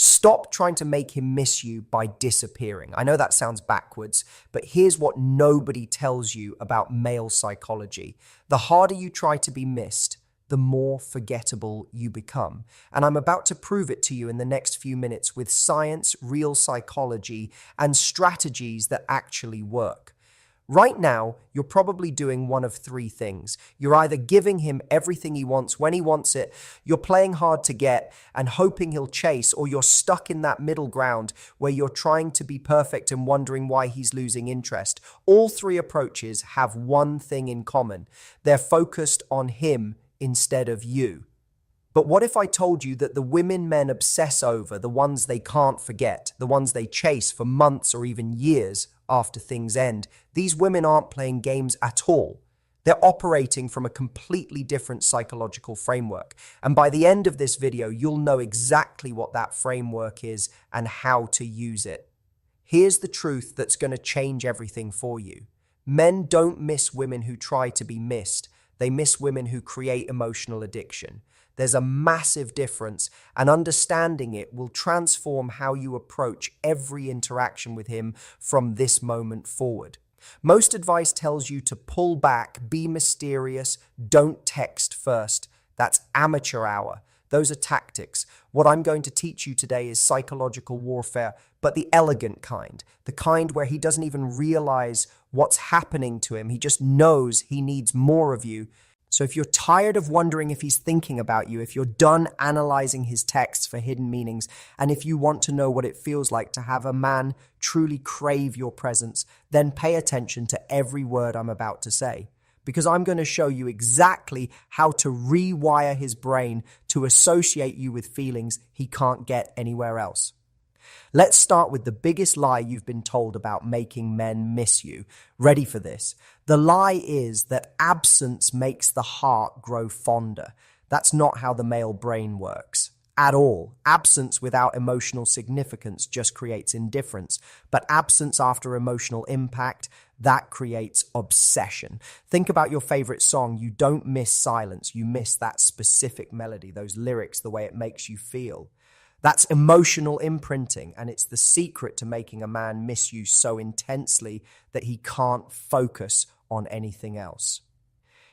Stop trying to make him miss you by disappearing. I know that sounds backwards, but here's what nobody tells you about male psychology. The harder you try to be missed, the more forgettable you become. And I'm about to prove it to you in the next few minutes with science, real psychology, and strategies that actually work. Right now, you're probably doing one of three things. You're either giving him everything he wants when he wants it, you're playing hard to get and hoping he'll chase, or you're stuck in that middle ground where you're trying to be perfect and wondering why he's losing interest. All three approaches have one thing in common. They're focused on him instead of you. But what if I told you that the women men obsess over, the ones they can't forget, the ones they chase for months or even years after things end, these women aren't playing games at all. They're operating from a completely different psychological framework. And by the end of this video, you'll know exactly what that framework is and how to use it. Here's the truth that's going to change everything for you. Men don't miss women who try to be missed. They miss women who create emotional addiction. There's a massive difference, and understanding it will transform how you approach every interaction with him from this moment forward. Most advice tells you to pull back, be mysterious, don't text first. That's amateur hour. Those are tactics. What I'm going to teach you today is psychological warfare, but the elegant kind, the kind where he doesn't even realize what's happening to him. He just knows he needs more of you. So if you're tired of wondering if he's thinking about you, if you're done analyzing his texts for hidden meanings, and if you want to know what it feels like to have a man truly crave your presence, then pay attention to every word I'm about to say. Because I'm going to show you exactly how to rewire his brain to associate you with feelings he can't get anywhere else. Let's start with the biggest lie you've been told about making men miss you. Ready for this? The lie is that absence makes the heart grow fonder. That's not how the male brain works at all. Absence without emotional significance just creates indifference. But absence after emotional impact, that creates obsession. Think about your favorite song. You don't miss silence. You miss that specific melody, those lyrics, the way it makes you feel. That's emotional imprinting, and it's the secret to making a man miss you so intensely that he can't focus on anything else.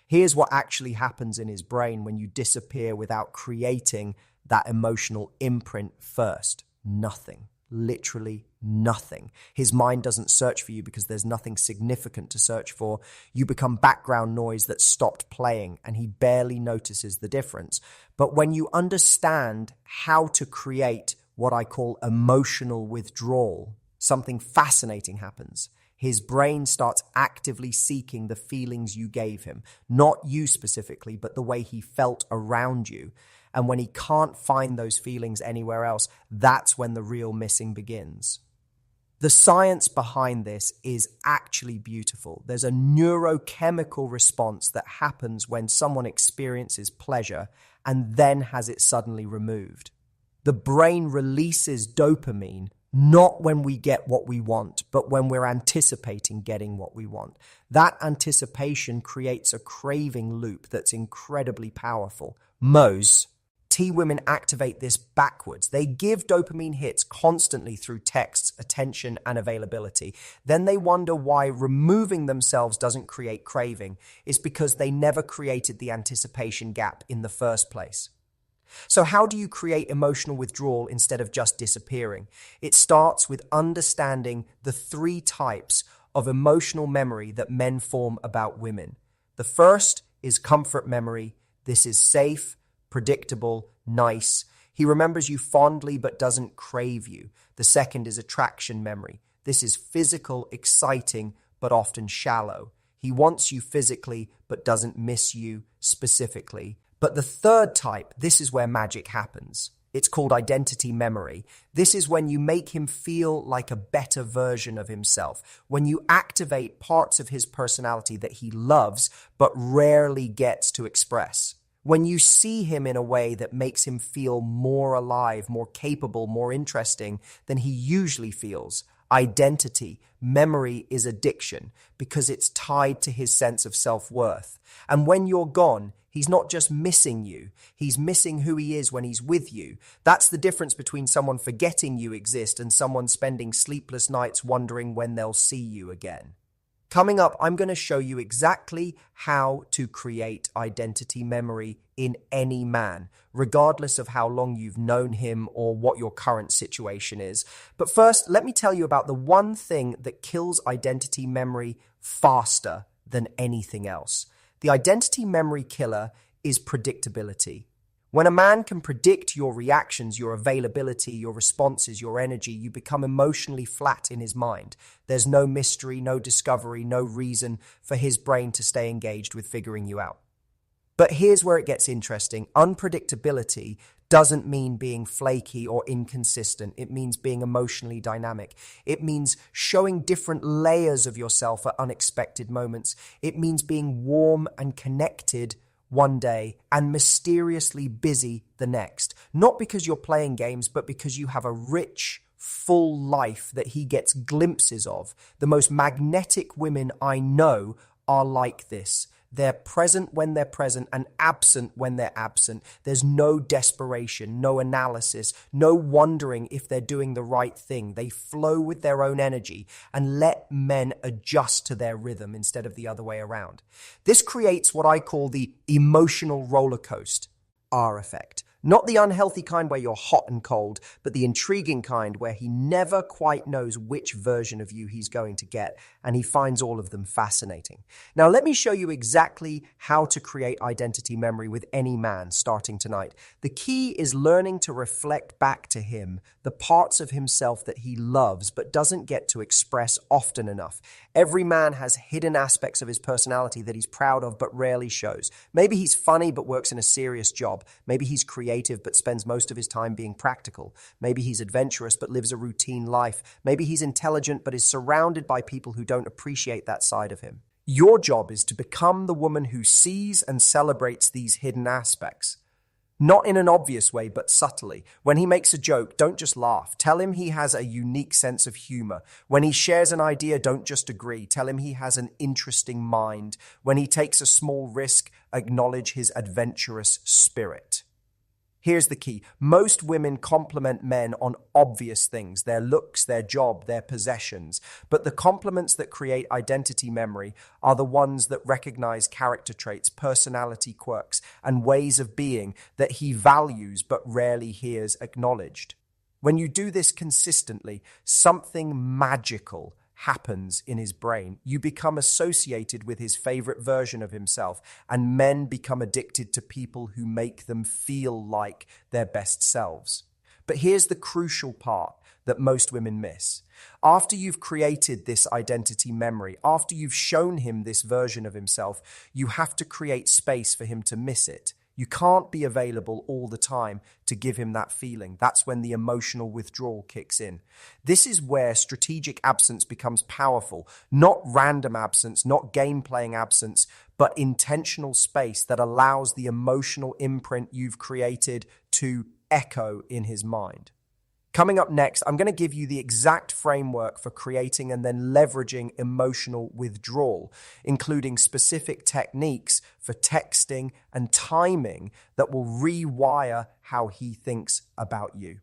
Here's what actually happens in his brain when you disappear without creating that emotional imprint first. Nothing. Literally nothing. His mind doesn't search for you because there's nothing significant to search for. You become background noise that stopped playing, and he barely notices the difference. But when you understand how to create what I call emotional withdrawal, something fascinating happens. His brain starts actively seeking the feelings you gave him, not you specifically, but the way he felt around you. And when he can't find those feelings anywhere else, that's when the real missing begins. The science behind this is actually beautiful. There's a neurochemical response that happens when someone experiences pleasure and then has it suddenly removed. The brain releases dopamine, not when we get what we want, but when we're anticipating getting what we want. That anticipation creates a craving loop that's incredibly powerful. Women activate this backwards. They give dopamine hits constantly through texts, attention, and availability. Then they wonder why removing themselves doesn't create craving. It's because they never created the anticipation gap in the first place. So how do you create emotional withdrawal instead of just disappearing? It starts with understanding the three types of emotional memory that men form about women. The first is comfort memory. This is safe, predictable, nice. He remembers you fondly but doesn't crave you. The second is attraction memory. This is physical, exciting, but often shallow. He wants you physically but doesn't miss you specifically. But the third type, this is where magic happens. It's called identity memory. This is when you make him feel like a better version of himself, when you activate parts of his personality that he loves but rarely gets to express. When you see him in a way that makes him feel more alive, more capable, more interesting than he usually feels. Identity, memory is addiction because it's tied to his sense of self-worth. And when you're gone, he's not just missing you, he's missing who he is when he's with you. That's the difference between someone forgetting you exist and someone spending sleepless nights wondering when they'll see you again. Coming up, I'm going to show you exactly how to create identity memory in any man, regardless of how long you've known him or what your current situation is. But first, let me tell you about the one thing that kills identity memory faster than anything else. The identity memory killer is predictability. When a man can predict your reactions, your availability, your responses, your energy, you become emotionally flat in his mind. There's no mystery, no discovery, no reason for his brain to stay engaged with figuring you out. But here's where it gets interesting. Unpredictability doesn't mean being flaky or inconsistent. It means being emotionally dynamic. It means showing different layers of yourself at unexpected moments. It means being warm and connected one day and mysteriously busy the next. Not because you're playing games, but because you have a rich, full life that he gets glimpses of. The most magnetic women I know are like this. They're present when they're present and absent when they're absent. There's no desperation, no analysis, no wondering if they're doing the right thing. They flow with their own energy and let men adjust to their rhythm instead of the other way around. This creates what I call the emotional roller coaster R effect. Not the unhealthy kind where you're hot and cold, but the intriguing kind where he never quite knows which version of you he's going to get, and he finds all of them fascinating. Now, let me show you exactly how to create identity memory with any man starting tonight. The key is learning to reflect back to him the parts of himself that he loves but doesn't get to express often enough. Every man has hidden aspects of his personality that he's proud of but rarely shows. Maybe he's funny but works in a serious job. Maybe he's creative but spends most of his time being practical. Maybe he's adventurous but lives a routine life. Maybe he's intelligent but is surrounded by people who don't appreciate that side of him. Your job is to become the woman who sees and celebrates these hidden aspects. Not in an obvious way, but subtly. When he makes a joke, don't just laugh. Tell him he has a unique sense of humor. When he shares an idea, don't just agree. Tell him he has an interesting mind. When he takes a small risk, acknowledge his adventurous spirit. Here's the key. Most women compliment men on obvious things, their looks, their job, their possessions. But the compliments that create identity memory are the ones that recognize character traits, personality quirks, and ways of being that he values but rarely hears acknowledged. When you do this consistently, something magical happens in his brain. You become associated with his favorite version of himself, and men become addicted to people who make them feel like their best selves. But here's the crucial part that most women miss. After you've created this identity memory, after you've shown him this version of himself, you have to create space for him to miss it. You can't be available all the time to give him that feeling. That's when the emotional withdrawal kicks in. This is where strategic absence becomes powerful. Not random absence, not game-playing absence, but intentional space that allows the emotional imprint you've created to echo in his mind. Coming up next, I'm going to give you the exact framework for creating and then leveraging emotional withdrawal, including specific techniques for texting and timing that will rewire how he thinks about you.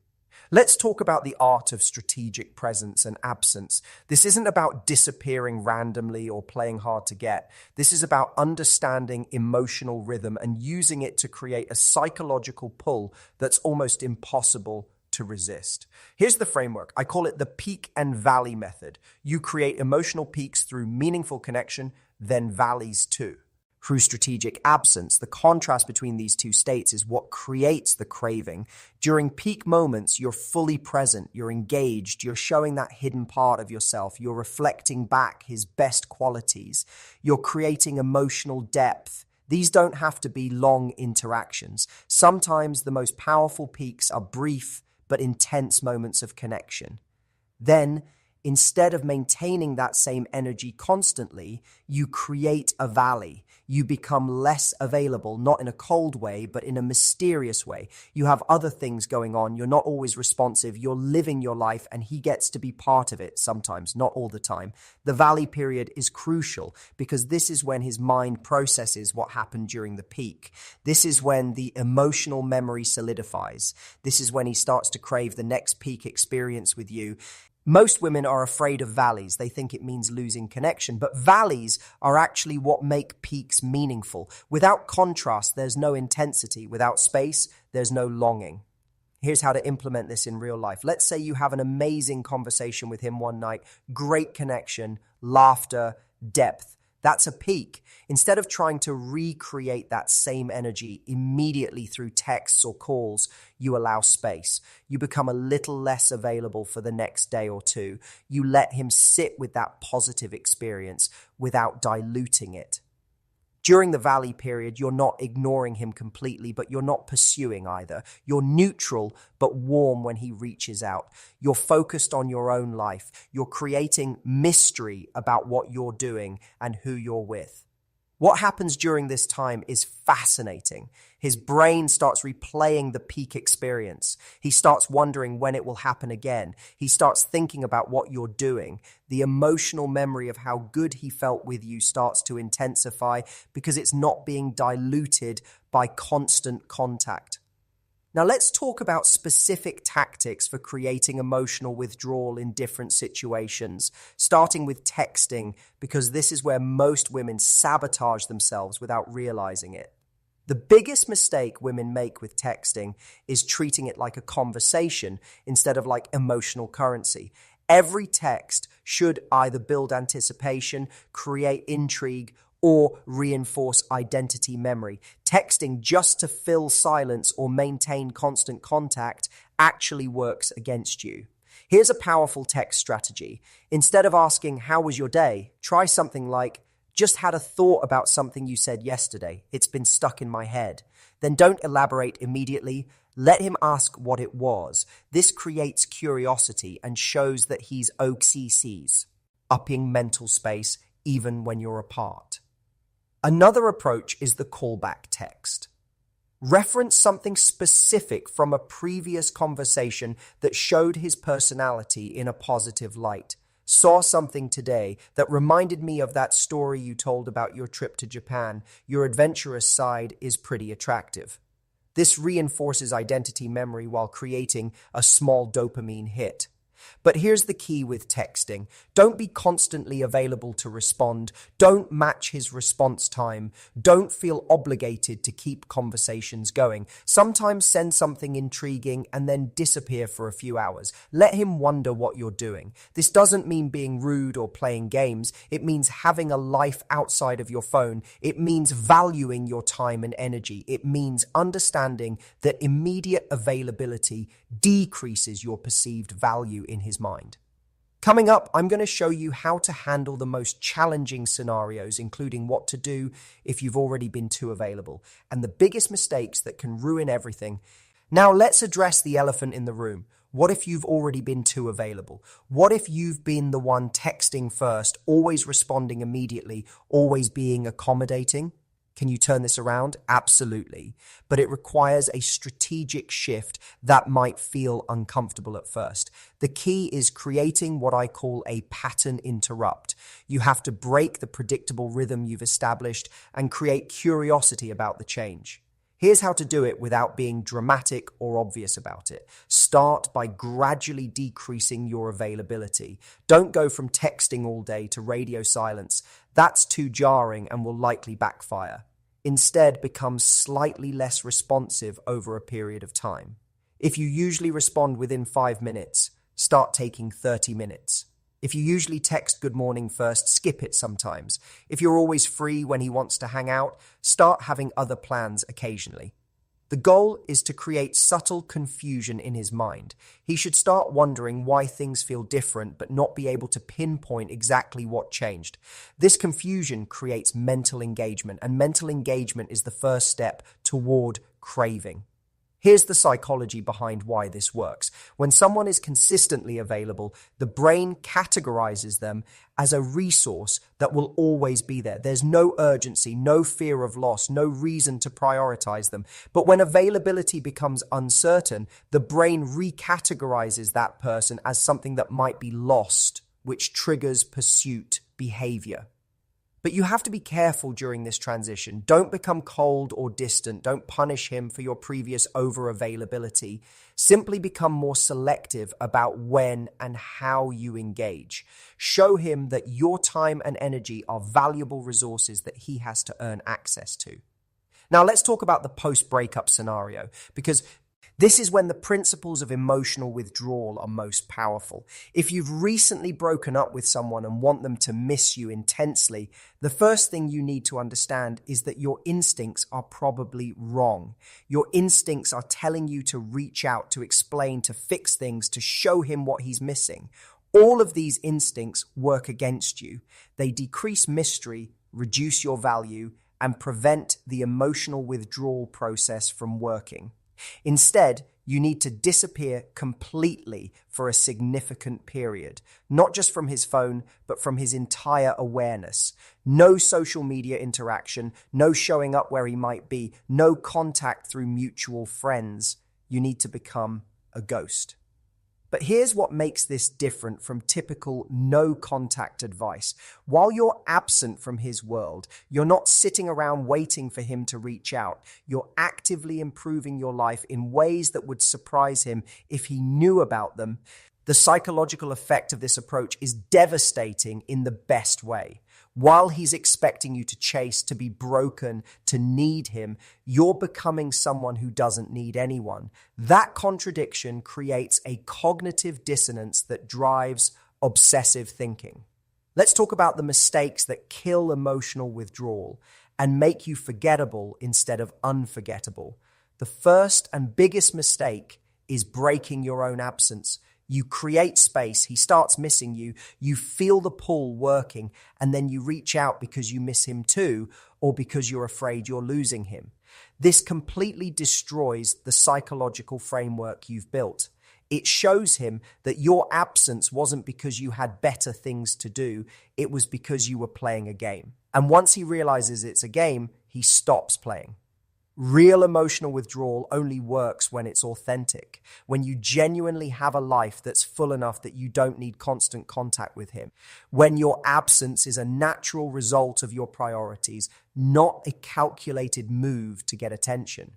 Let's talk about the art of strategic presence and absence. This isn't about disappearing randomly or playing hard to get. This is about understanding emotional rhythm and using it to create a psychological pull that's almost impossible to resist. Here's the framework. I call it the peak and valley method. You create emotional peaks through meaningful connection, then valleys too. Through strategic absence, the contrast between these two states is what creates the craving. During peak moments, you're fully present, you're engaged, you're showing that hidden part of yourself, you're reflecting back his best qualities, you're creating emotional depth. These don't have to be long interactions. Sometimes the most powerful peaks are brief but intense moments of connection. Then, Instead of maintaining that same energy constantly, you create a valley. You become less available, not in a cold way, but in a mysterious way. You have other things going on. You're not always responsive. You're living your life, and he gets to be part of it sometimes, not all the time. The valley period is crucial because this is when his mind processes what happened during the peak. This is when the emotional memory solidifies. This is when he starts to crave the next peak experience with you. Most women are afraid of valleys. They think it means losing connection, but valleys are actually what make peaks meaningful. Without contrast, there's no intensity. Without space, there's no longing. Here's how to implement this in real life. Let's say you have an amazing conversation with him one night, great connection, laughter, depth. That's a peak. Instead of trying to recreate that same energy immediately through texts or calls, you allow space. You become a little less available for the next day or two. You let him sit with that positive experience without diluting it. During the valley period, you're not ignoring him completely, but you're not pursuing either. You're neutral, but warm when he reaches out. You're focused on your own life. You're creating mystery about what you're doing and who you're with. What happens during this time is fascinating. His brain starts replaying the peak experience. He starts wondering when it will happen again. He starts thinking about what you're doing. The emotional memory of how good he felt with you starts to intensify because it's not being diluted by constant contact. Now let's talk about specific tactics for creating emotional withdrawal in different situations, starting with texting, because this is where most women sabotage themselves without realizing it. The biggest mistake women make with texting is treating it like a conversation instead of like emotional currency. Every text should either build anticipation, create intrigue, or reinforce identity memory. Texting just to fill silence or maintain constant contact actually works against you. Here's a powerful text strategy. Instead of asking, "How was your day?" try something like, "Just had a thought about something you said yesterday. It's been stuck in my head." Then don't elaborate immediately. Let him ask what it was. This creates curiosity and shows that he's OCCs, upping mental space even when you're apart. Another approach is the callback text. Reference something specific from a previous conversation that showed his personality in a positive light. Saw something today that reminded me of that story you told about your trip to Japan. Your adventurous side is pretty attractive. This reinforces identity memory while creating a small dopamine hit. But here's the key with texting. Don't be constantly available to respond. Don't match his response time. Don't feel obligated to keep conversations going. Sometimes send something intriguing and then disappear for a few hours. Let him wonder what you're doing. This doesn't mean being rude or playing games. It means having a life outside of your phone. It means valuing your time and energy. It means understanding that immediate availability decreases your perceived value in his mind. Coming up, I'm going to show you how to handle the most challenging scenarios, including what to do if you've already been too available, and the biggest mistakes that can ruin everything. Now, let's address the elephant in the room. What if you've already been too available? What if you've been the one texting first, always responding immediately, always being accommodating? Can you turn this around? Absolutely. But it requires a strategic shift that might feel uncomfortable at first. The key is creating what I call a pattern interrupt. You have to break the predictable rhythm you've established and create curiosity about the change. Here's how to do it without being dramatic or obvious about it. Start by gradually decreasing your availability. Don't go from texting all day to radio silence. That's too jarring and will likely backfire. Instead, become slightly less responsive over a period of time. If you usually respond within 5 minutes, start taking 30 minutes. If you usually text good morning first, skip it sometimes. If you're always free when he wants to hang out, start having other plans occasionally. The goal is to create subtle confusion in his mind. He should start wondering why things feel different but not be able to pinpoint exactly what changed. This confusion creates mental engagement, and mental engagement is the first step toward craving. Here's the psychology behind why this works. When someone is consistently available, the brain categorizes them as a resource that will always be there. There's no urgency, no fear of loss, no reason to prioritize them. But when availability becomes uncertain, the brain recategorizes that person as something that might be lost, which triggers pursuit behavior. But you have to be careful during this transition. Don't become cold or distant. Don't punish him for your previous over-availability. Simply become more selective about when and how you engage. Show him that your time and energy are valuable resources that he has to earn access to. Now let's talk about the post-breakup scenario, because this is when the principles of emotional withdrawal are most powerful. If you've recently broken up with someone and want them to miss you intensely, the first thing you need to understand is that your instincts are probably wrong. Your instincts are telling you to reach out, to explain, to fix things, to show him what he's missing. All of these instincts work against you. They decrease mystery, reduce your value, and prevent the emotional withdrawal process from working. Instead, you need to disappear completely for a significant period, not just from his phone, but from his entire awareness. No social media interaction, no showing up where he might be, no contact through mutual friends. You need to become a ghost. But here's what makes this different from typical no-contact advice. While you're absent from his world, you're not sitting around waiting for him to reach out. You're actively improving your life in ways that would surprise him if he knew about them. The psychological effect of this approach is devastating in the best way. While he's expecting you to chase, to be broken, to need him, you're becoming someone who doesn't need anyone. That contradiction creates a cognitive dissonance that drives obsessive thinking. Let's talk about the mistakes that kill emotional withdrawal and make you forgettable instead of unforgettable. The first and biggest mistake is breaking your own absence. You create space, he starts missing you, you feel the pull working, and then you reach out because you miss him too, or because you're afraid you're losing him. This completely destroys the psychological framework you've built. It shows him that your absence wasn't because you had better things to do, it was because you were playing a game. And once he realizes it's a game, he stops playing. Real emotional withdrawal only works when it's authentic, when you genuinely have a life that's full enough that you don't need constant contact with him, when your absence is a natural result of your priorities, not a calculated move to get attention.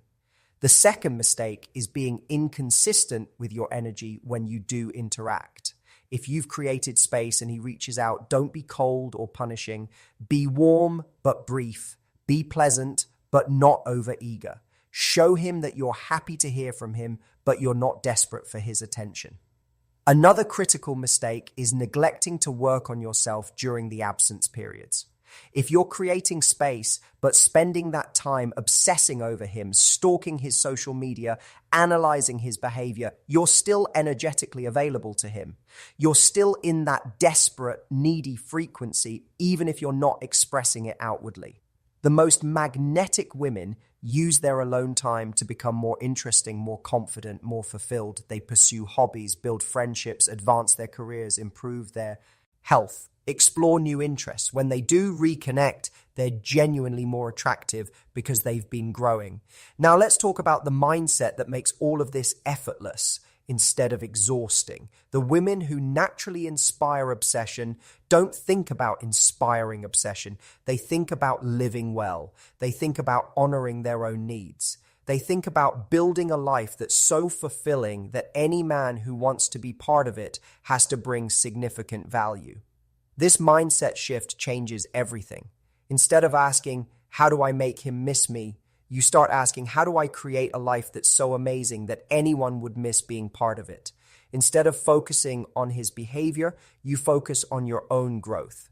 The second mistake is being inconsistent with your energy when you do interact. If you've created space and he reaches out, don't be cold or punishing. Be warm but brief. Be pleasant but not over-eager. Show him that you're happy to hear from him, but you're not desperate for his attention. Another critical mistake is neglecting to work on yourself during the absence periods. If you're creating space, but spending that time obsessing over him, stalking his social media, analyzing his behavior, you're still energetically available to him. You're still in that desperate, needy frequency, even if you're not expressing it outwardly. The most magnetic women use their alone time to become more interesting, more confident, more fulfilled. They pursue hobbies, build friendships, advance their careers, improve their health, explore new interests. When they do reconnect, they're genuinely more attractive because they've been growing. Now let's talk about the mindset that makes all of this effortless instead of exhausting. The women who naturally inspire obsession don't think about inspiring obsession. They think about living well. They think about honoring their own needs. They think about building a life that's so fulfilling that any man who wants to be part of it has to bring significant value. This mindset shift changes everything. Instead of asking, how do I make him miss me? You start asking, how do I create a life that's so amazing that anyone would miss being part of it? Instead of focusing on his behavior, you focus on your own growth.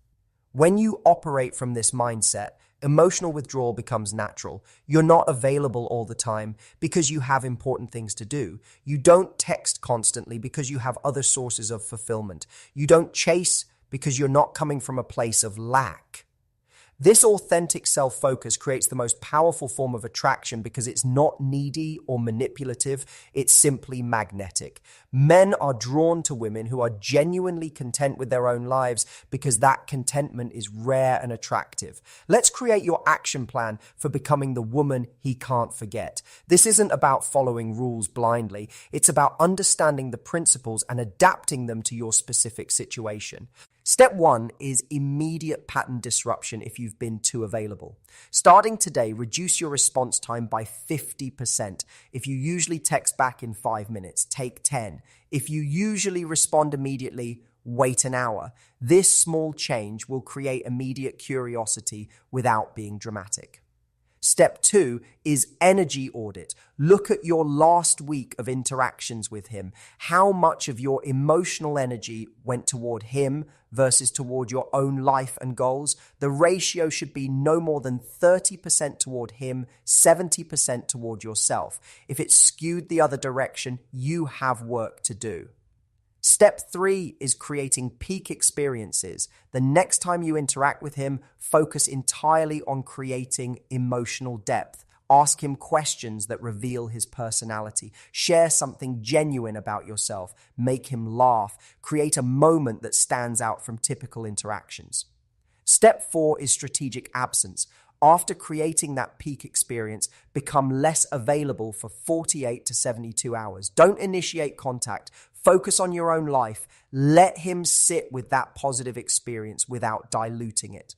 When you operate from this mindset, emotional withdrawal becomes natural. You're not available all the time because you have important things to do. You don't text constantly because you have other sources of fulfillment. You don't chase because you're not coming from a place of lack. This authentic self-focus creates the most powerful form of attraction because it's not needy or manipulative, it's simply magnetic. Men are drawn to women who are genuinely content with their own lives because that contentment is rare and attractive. Let's create your action plan for becoming the woman he can't forget. This isn't about following rules blindly, it's about understanding the principles and adapting them to your specific situation. Step 1 is immediate pattern disruption if you've been too available. Starting today, reduce your response time by 50%. If you usually text back in 5 minutes, take 10. If you usually respond immediately, wait an hour. This small change will create immediate curiosity without being dramatic. Step 2 is energy audit. Look at your last week of interactions with him. How much of your emotional energy went toward him versus toward your own life and goals? The ratio should be no more than 30% toward him, 70% toward yourself. If it's skewed the other direction, you have work to do. Step 3 is creating peak experiences. The next time you interact with him, focus entirely on creating emotional depth. Ask him questions that reveal his personality. Share something genuine about yourself. Make him laugh. Create a moment that stands out from typical interactions. Step 4 is strategic absence. After creating that peak experience, become less available for 48 to 72 hours. Don't initiate contact. Focus on your own life. Let him sit with that positive experience without diluting it.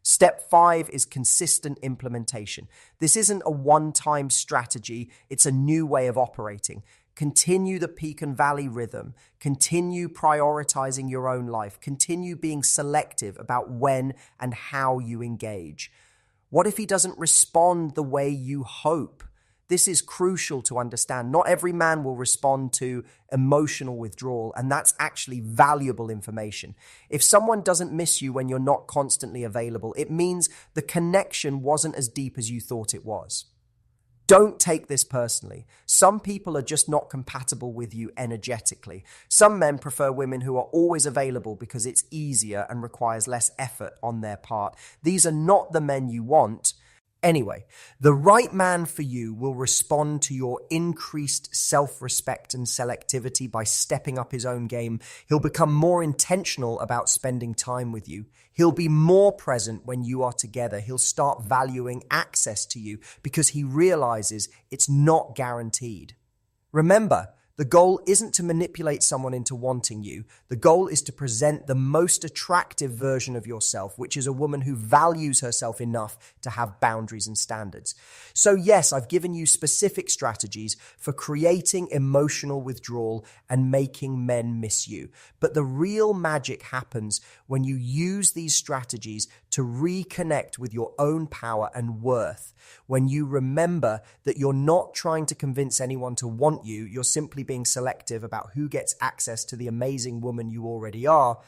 Step 5 is consistent implementation. This isn't a one-time strategy, it's a new way of operating. Continue the peak and valley rhythm. Continue prioritizing your own life. Continue being selective about when and how you engage. What if he doesn't respond the way you hope? This is crucial to understand. Not every man will respond to emotional withdrawal, and that's actually valuable information. If someone doesn't miss you when you're not constantly available, it means the connection wasn't as deep as you thought it was. Don't take this personally. Some people are just not compatible with you energetically. Some men prefer women who are always available because it's easier and requires less effort on their part. These are not the men you want. Anyway, the right man for you will respond to your increased self-respect and selectivity by stepping up his own game. He'll become more intentional about spending time with you. He'll be more present when you are together. He'll start valuing access to you because he realizes it's not guaranteed. Remember, the goal isn't to manipulate someone into wanting you. The goal is to present the most attractive version of yourself, which is a woman who values herself enough to have boundaries and standards. So yes, I've given you specific strategies for creating emotional withdrawal and making men miss you. But the real magic happens when you use these strategies to reconnect with your own power and worth. When you remember that you're not trying to convince anyone to want you, you're simply being selective about who gets access to the amazing woman you already are.